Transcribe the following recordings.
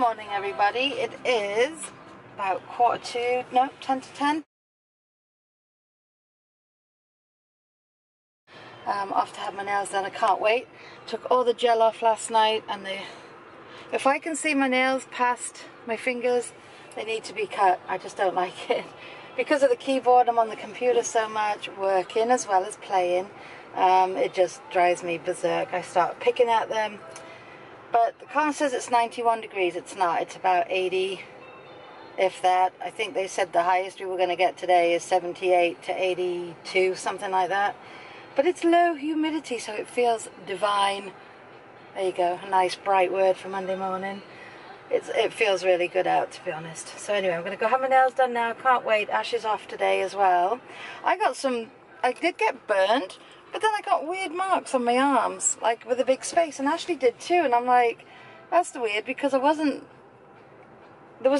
morning, everybody. It is about 10 to 10. Off to have my nails done. I can't wait. Took all the gel off last night, and if I can see my nails past my fingers, they need to be cut. I just don't like it. Because of the keyboard, I'm on the computer so much, working as well as playing. It just drives me berserk. I start picking at them. But the car says it's 91 degrees. It's not. It's about 80, if that. I think they said the highest we were going to get today is 78 to 82, something like that. But it's low humidity, so it feels divine. There you go. A nice bright word for Monday morning. It feels really good out, to be honest. So anyway, I'm going to go have my nails done now. Can't wait. Ash is off today as well. I did get burned. But then I got weird marks on my arms, like with a big space, and Ashley did too, and I'm like, that's the weird, because there was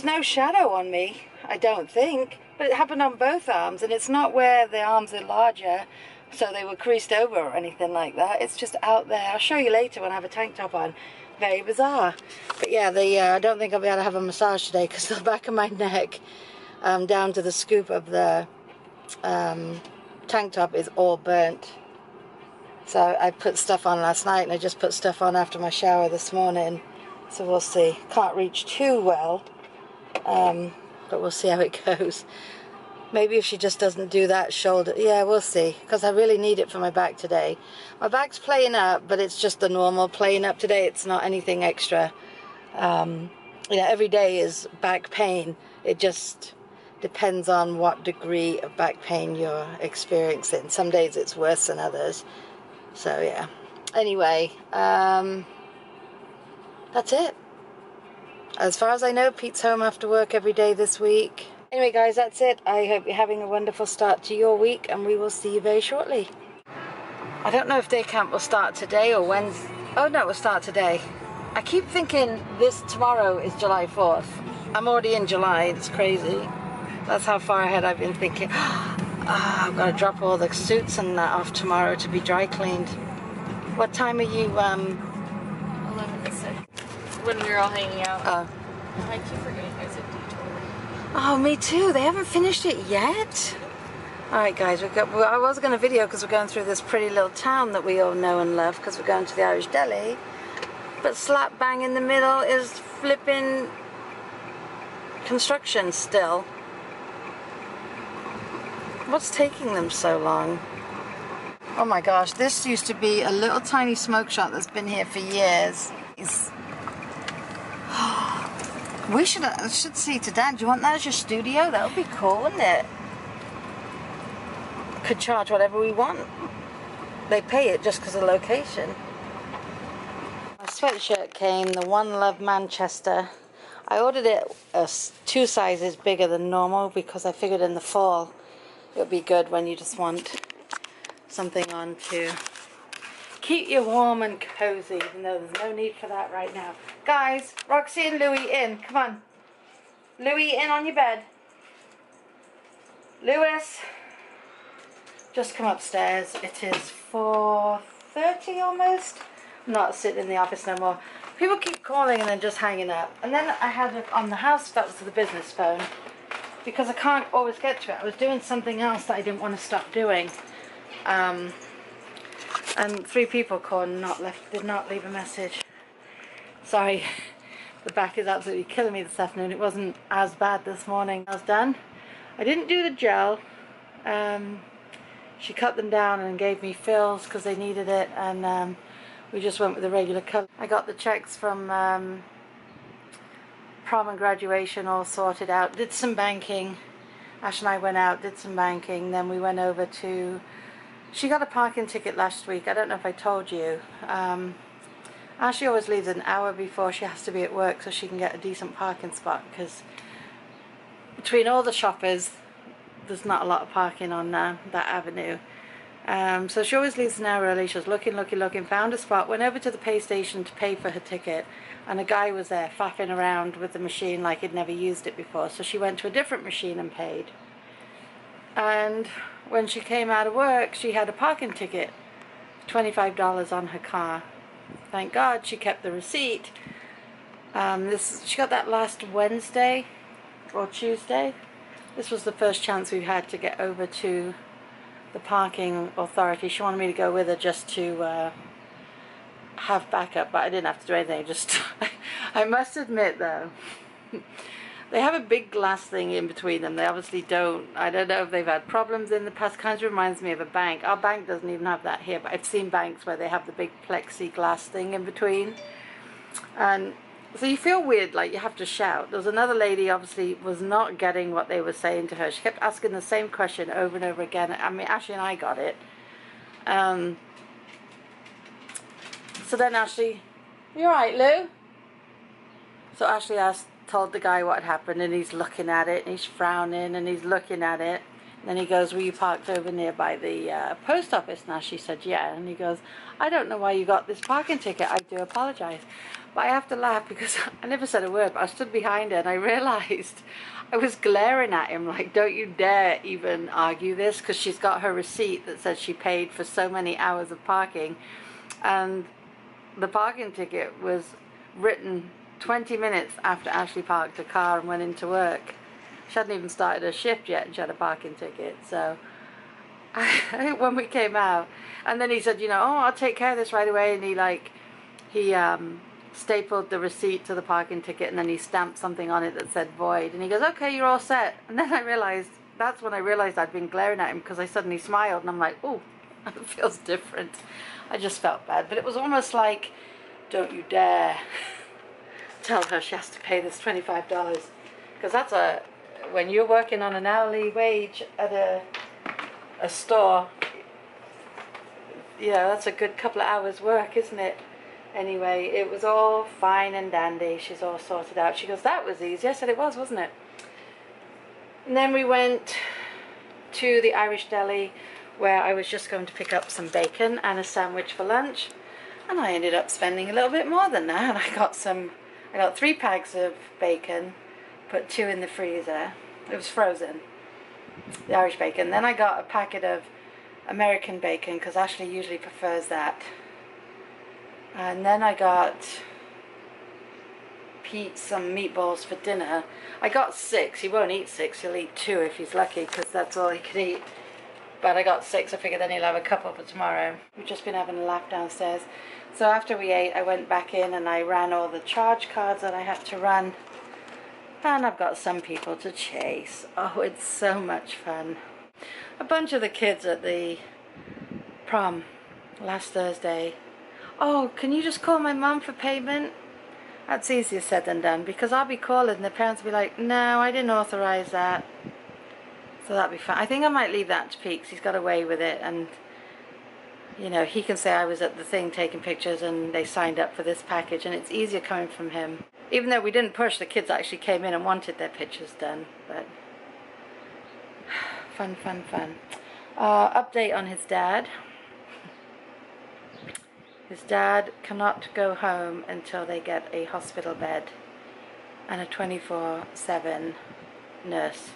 no shadow on me, I don't think, but it happened on both arms, and it's not where the arms are larger, so they were creased over or anything like that. It's just out there. I'll show you later when I have a tank top on. Very bizarre. But yeah, I don't think I'll be able to have a massage today, because the back of my neck, down to the scoop of the tank top is all burnt. So I put stuff on last night, and I just put stuff on after my shower this morning. So we'll see. Can't reach too well, but we'll see how it goes. Maybe if she just doesn't do that shoulder. Yeah, we'll see, because I really need it for my back today. My back's playing up, but it's just the normal playing up today. It's not anything extra. Every day is back pain. It just depends on what degree of back pain you're experiencing. Some days it's worse than others. So yeah, anyway, that's it. As far as I know, Pete's home after work every day this week. Anyway guys, that's it. I hope you're having a wonderful start to your week, and we will see you very shortly. I don't know if day camp will start today or Wednesday. Oh no, it will start today. I keep thinking tomorrow is July 4th. I'm already in July, it's crazy. That's how far ahead I've been thinking. I've got to drop all the suits and that off tomorrow to be dry cleaned. What time are you, 11 to 6. When we were all hanging out. Oh. I keep forgetting guys at detour. Oh, me too. They haven't finished it yet. Alright guys, I was going to video because we're going through this pretty little town that we all know and love, because we're going to the Irish Deli. But slap bang in the middle is flipping construction still. What's taking them so long? Oh my gosh, this used to be a little tiny smoke shop that's been here for years. We should see to Dad. Do you want that as your studio? That would be cool, wouldn't it? Could charge whatever we want. They pay it just because of location. My sweatshirt came, the One Love Manchester. I ordered it 2 sizes bigger than normal because I figured in the fall it would be good when you just want something on to keep you warm and cozy, even though there's no need for that right now. Guys, Roxy and Louie in. Come on. Louie, in on your bed. Lewis, just come upstairs. It is 4:30 almost. I'm not sitting in the office no more. People keep calling and then just hanging up. And then I had it on the house, that was the business phone, because I can't always get to it. I was doing something else that I didn't want to stop doing. And 3 people called and did not leave a message. Sorry, the back is absolutely killing me this afternoon. It wasn't as bad this morning. I was done. I didn't do the gel. She cut them down and gave me fills because they needed it, and we just went with the regular color. I got the checks from prom and graduation all sorted out. Did some banking. Ash and I went out, did some banking. Then we went over to... She got a parking ticket last week. I don't know if I told you. Ashley always leaves an hour before she has to be at work so she can get a decent parking spot, because between all the shoppers, there's not a lot of parking on that avenue. So she always leaves an hour early. She was looking, found a spot, went over to the pay station to pay for her ticket, and a guy was there faffing around with the machine like he'd never used it before. So she went to a different machine and paid. And when she came out of work, she had a parking ticket, $25 on her car. Thank God she kept the receipt. She got that last Wednesday or Tuesday. This was the first chance we had to get over to the parking authority. She wanted me to go with her just to have backup, but I didn't have to do anything. Just I must admit though, they have a big glass thing in between them. They obviously don't. I don't know if they've had problems in the past. Kind of reminds me of a bank. Our bank doesn't even have that here, but I've seen banks where they have the big plexiglass thing in between, and so you feel weird, like you have to shout. There was another lady, obviously was not getting what they were saying to her. She kept asking the same question over and over again. I mean, Ashley and I got it. So then Ashley, "You alright, Lou?" So Ashley told the guy what had happened, and he's looking at it, and he's frowning, and he's looking at it. And then he goes, "Were you parked over near by the post office?" And Ashley said, "Yeah." And he goes, "I don't know why you got this parking ticket. I do apologize." But I have to laugh because I never said a word, but I stood behind her and I realized I was glaring at him like, "Don't you dare even argue this," because she's got her receipt that says she paid for so many hours of parking, and the parking ticket was written 20 minutes after Ashley parked her car and went into work. She hadn't even started her shift yet and she had a parking ticket. So when we came out, and then he said, "Oh, I'll take care of this right away," and he stapled the receipt to the parking ticket, and then he stamped something on it that said void, and he goes, "Okay, you're all set." And then that's when I realized I'd been glaring at him, because I suddenly smiled and I'm like, "Oh, it feels different." I just felt bad, but it was almost like, don't you dare tell her she has to pay this $25, because when you're working on an hourly wage at a store, that's a good couple of hours work, isn't it? Anyway, it was all fine and dandy. She's all sorted out. She goes, "That was easy." I said, "It was, wasn't it?" And then we went to the Irish deli, where I was just going to pick up some bacon and a sandwich for lunch, and I ended up spending a little bit more than that. I got 3 packs of bacon, put 2 in the freezer. It was frozen, the Irish bacon. Then I got a packet of American bacon, because Ashley usually prefers that. And then I got Pete some meatballs for dinner. I got 6. He won't eat 6. He'll eat 2 if he's lucky, because that's all he could eat. But I got 6. I figured then he'll have a couple for tomorrow. We've just been having a laugh downstairs. So after we ate, I went back in and I ran all the charge cards that I had to run. And I've got some people to chase. Oh, it's so much fun. A bunch of the kids at the prom last Thursday. "Oh, can you just call my mum for payment?" That's easier said than done, because I'll be calling and the parents will be like, "No, I didn't authorize that." So that'll be fun. I think I might leave that to Pete, 'cause he's got away with it, and he can say I was at the thing taking pictures and they signed up for this package, and it's easier coming from him. Even though we didn't push, the kids actually came in and wanted their pictures done. But fun, fun, fun. Update on his dad. His dad cannot go home until they get a hospital bed and a 24/7 nurse.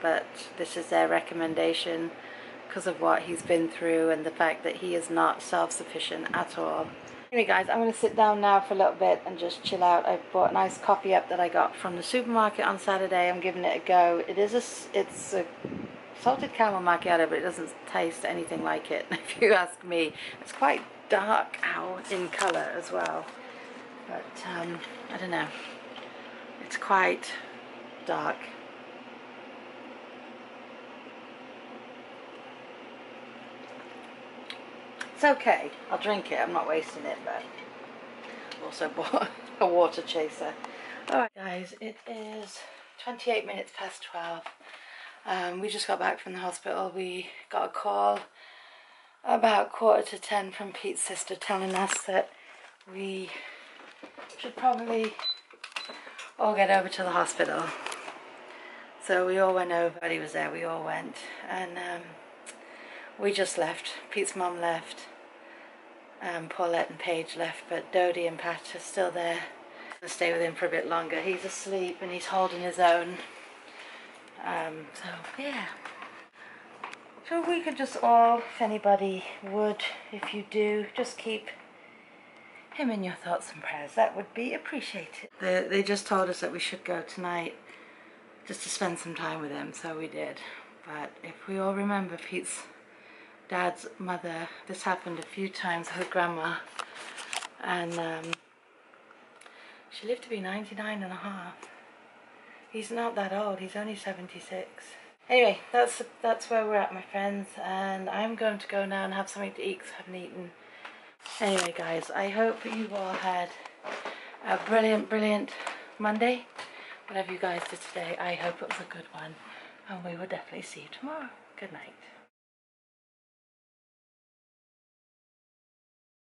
But this is their recommendation because of what he's been through and the fact that he is not self-sufficient at all. Anyway guys, I'm going to sit down now for a little bit and just chill out. I've bought a nice coffee up that I got from the supermarket on Saturday. I'm giving it a go. It's a salted caramel macchiato, but it doesn't taste anything like it, if you ask me. It's quite dark out in colour as well, but I don't know, it's quite dark. It's okay, I'll drink it, I'm not wasting it, but also bought a water chaser. Alright guys, it is 28 minutes past 12. We just got back from the hospital. We got a call about 9:45 from Pete's sister telling us that we should probably all get over to the hospital. So we all went over. Everybody was there, we all went, and we just left. Pete's mum left, Paulette and Paige left, but Dodie and Pat are still there. I'm gonna stay with him for a bit longer. He's asleep and he's holding his own. So yeah, so we could just all, if anybody would, if you do, just keep him in your thoughts and prayers. That would be appreciated. They just told us that we should go tonight just to spend some time with him, so we did. But if we all remember Pete's dad's mother, this happened a few times with grandma, and she lived to be 99 and a half. He's not that old, he's only 76. Anyway, that's where we're at, my friends, and I'm going to go now and have something to eat because I haven't eaten. Anyway guys, I hope you all had a brilliant Monday. Whatever you guys did today, I hope it was a good one, and we will definitely see you tomorrow. Good night.